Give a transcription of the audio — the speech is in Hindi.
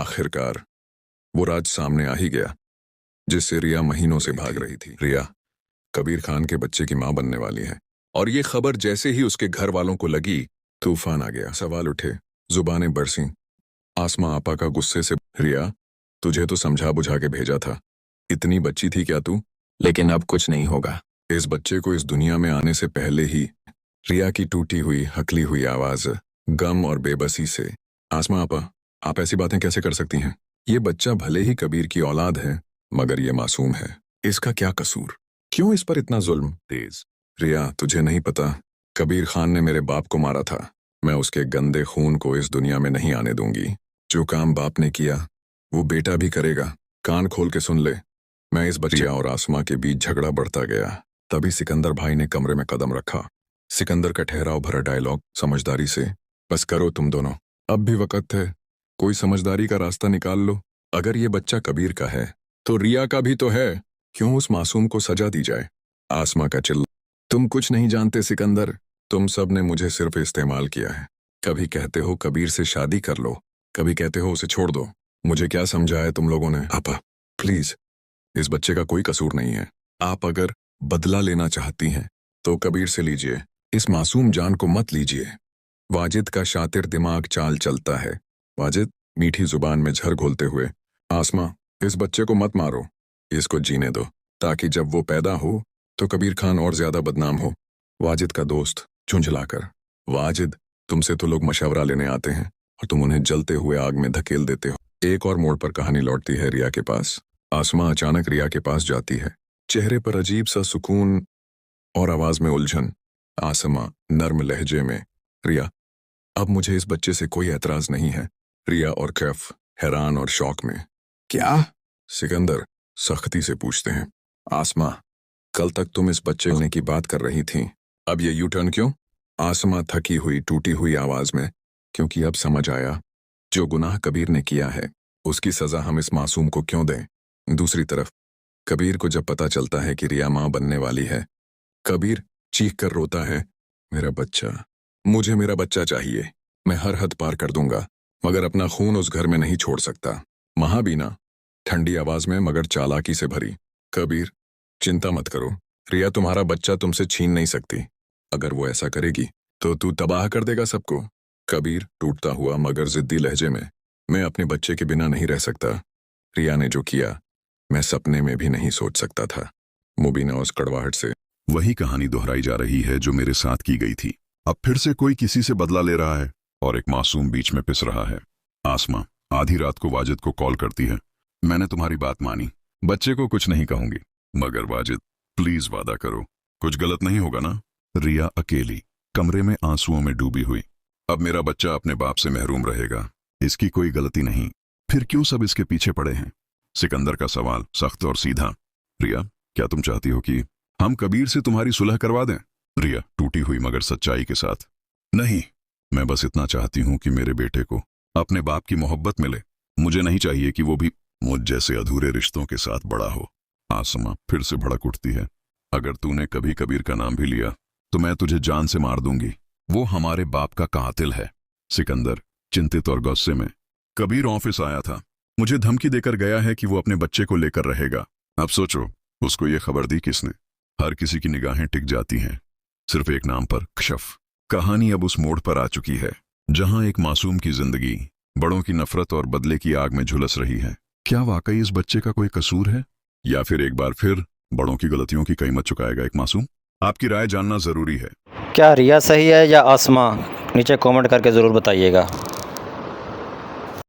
आखिरकार वो राज सामने आ ही गया जिससे रिया महीनों से भाग रही थी। रिया कबीर खान के बच्चे की मां बनने वाली है और ये खबर जैसे ही उसके घर वालों को लगी, तूफान आ गया। सवाल उठे, जुबानें बरसीं। आसमा आपा का गुस्से से, रिया तुझे तो समझा बुझा के भेजा था, इतनी बच्ची थी क्या तू? लेकिन अब कुछ नहीं होगा। इस बच्चे को इस दुनिया में आने से पहले ही रिया की टूटी हुई हकली हुई आवाज गम और बेबसी से, आसमा आपा आप ऐसी बातें कैसे कर सकती हैं? ये बच्चा भले ही कबीर की औलाद है मगर ये मासूम है, इसका क्या कसूर? क्यों इस पर इतना जुल्म? तेज, रिया तुझे नहीं पता, कबीर खान ने मेरे बाप को मारा था। मैं उसके गंदे खून को इस दुनिया में नहीं आने दूंगी। जो काम बाप ने किया वो बेटा भी करेगा। कान खोल के सुन ले। मैं इस बच्चे और आसमा के बीच झगड़ा बढ़ता गया। तभी सिकंदर भाई ने कमरे में कदम रखा। सिकंदर का ठहराव भरा डायलॉग समझदारी से, बस करो तुम दोनों, अब भी वक्त है, कोई समझदारी का रास्ता निकाल लो। अगर ये बच्चा कबीर का है तो रिया का भी तो है, क्यों उस मासूम को सजा दी जाए? आसमा का चिल्ला, तुम कुछ नहीं जानते सिकंदर, तुम सब ने मुझे सिर्फ इस्तेमाल किया है। कभी कहते हो कबीर से शादी कर लो, कभी कहते हो उसे छोड़ दो। मुझे क्या समझा है तुम लोगों ने? आपा प्लीज, इस बच्चे का कोई कसूर नहीं है। आप अगर बदला लेना चाहती हैं तो कबीर से लीजिए, इस मासूम जान को मत लीजिए। वाजिद का शातिर दिमाग चाल चलता है। वाजिद मीठी जुबान में झर घोलते हुए, आसमा इस बच्चे को मत मारो, इसको जीने दो, ताकि जब वो पैदा हो तो कबीर खान और ज्यादा बदनाम हो। वाजिद का दोस्त झुंझलाकर, वाजिद तुमसे तो लोग मशवरा लेने आते हैं और तुम उन्हें जलते हुए आग में धकेल देते हो। एक और मोड़ पर कहानी लौटती है रिया के पास। आसमा अचानक रिया के पास जाती है, चेहरे पर अजीब सा सुकून और आवाज में उलझन। आसमा नर्म लहजे में, रिया अब मुझे इस बच्चे से कोई एतराज नहीं है। रिया और कैफ हैरान और शौक में, क्या? सिकंदर सख्ती से पूछते हैं, आसमा कल तक तुम इस बच्चे होने की बात कर रही थी, अब ये यू टर्न क्यों? आसमा थकी हुई टूटी हुई आवाज में, क्योंकि अब समझ आया जो गुनाह कबीर ने किया है उसकी सजा हम इस मासूम को क्यों दें। दूसरी तरफ कबीर को जब पता चलता है कि रिया मां बनने वाली है, कबीर चीख कर रोता है, मेरा बच्चा, मुझे मेरा बच्चा चाहिए। मैं हर हद पार कर दूंगा मगर अपना खून उस घर में नहीं छोड़ सकता। महाबीना ठंडी आवाज में मगर चालाकी से भरी, कबीर चिंता मत करो, रिया तुम्हारा बच्चा तुमसे छीन नहीं सकती। अगर वो ऐसा करेगी तो तू तबाह कर देगा सबको। कबीर टूटता हुआ मगर जिद्दी लहजे में, मैं अपने बच्चे के बिना नहीं रह सकता। रिया ने जो किया मैं सपने में भी नहीं सोच सकता था। मुबीना उस कड़वाहट से, वही कहानी दोहराई जा रही है जो मेरे साथ की गई थी। अब फिर से कोई किसी से बदला ले रहा है और एक मासूम बीच में पिस रहा है। आसमा आधी रात को वाजिद को कॉल करती है, मैंने तुम्हारी बात मानी, बच्चे को कुछ नहीं कहूंगी, मगर वाजिद प्लीज वादा करो, कुछ गलत नहीं होगा ना? रिया अकेली कमरे में आंसुओं में डूबी हुई, अब मेरा बच्चा अपने बाप से महरूम रहेगा, इसकी कोई गलती नहीं, फिर क्यों सब इसके पीछे पड़े हैं? सिकंदर का सवाल सख्त और सीधा, रिया क्या तुम चाहती हो कि हम कबीर से तुम्हारी सुलह करवा दें? रिया टूटी हुई मगर सच्चाई के साथ, नहीं, मैं बस इतना चाहती हूं कि मेरे बेटे को अपने बाप की मोहब्बत मिले, मुझे नहीं चाहिए कि वो भी मुझ जैसे अधूरे रिश्तों के साथ बड़ा हो। आसमा फिर से भड़क उठती है, अगर तूने कभी कबीर का नाम भी लिया तो मैं तुझे जान से मार दूंगी, वो हमारे बाप का कातिल है। सिकंदर चिंतित और गुस्से में, कबीर ऑफिस आया था, मुझे धमकी देकर गया है कि वो अपने बच्चे को लेकर रहेगा। अब सोचो उसको ये खबर दी किसने? हर किसी की निगाहें टिक जाती हैं सिर्फ एक नाम पर, कशफ। कहानी अब उस मोड़ पर आ चुकी है जहां एक मासूम की जिंदगी बड़ों की नफरत और बदले की आग में झुलस रही है। क्या वाकई इस बच्चे का कोई कसूर है या फिर एक बार फिर बड़ों की गलतियों की कीमत चुकाएगा एक मासूम? आपकी राय जानना जरूरी है। क्या रिया सही है या आसमा? नीचे कमेंट करके ज़रूर बताइएगा।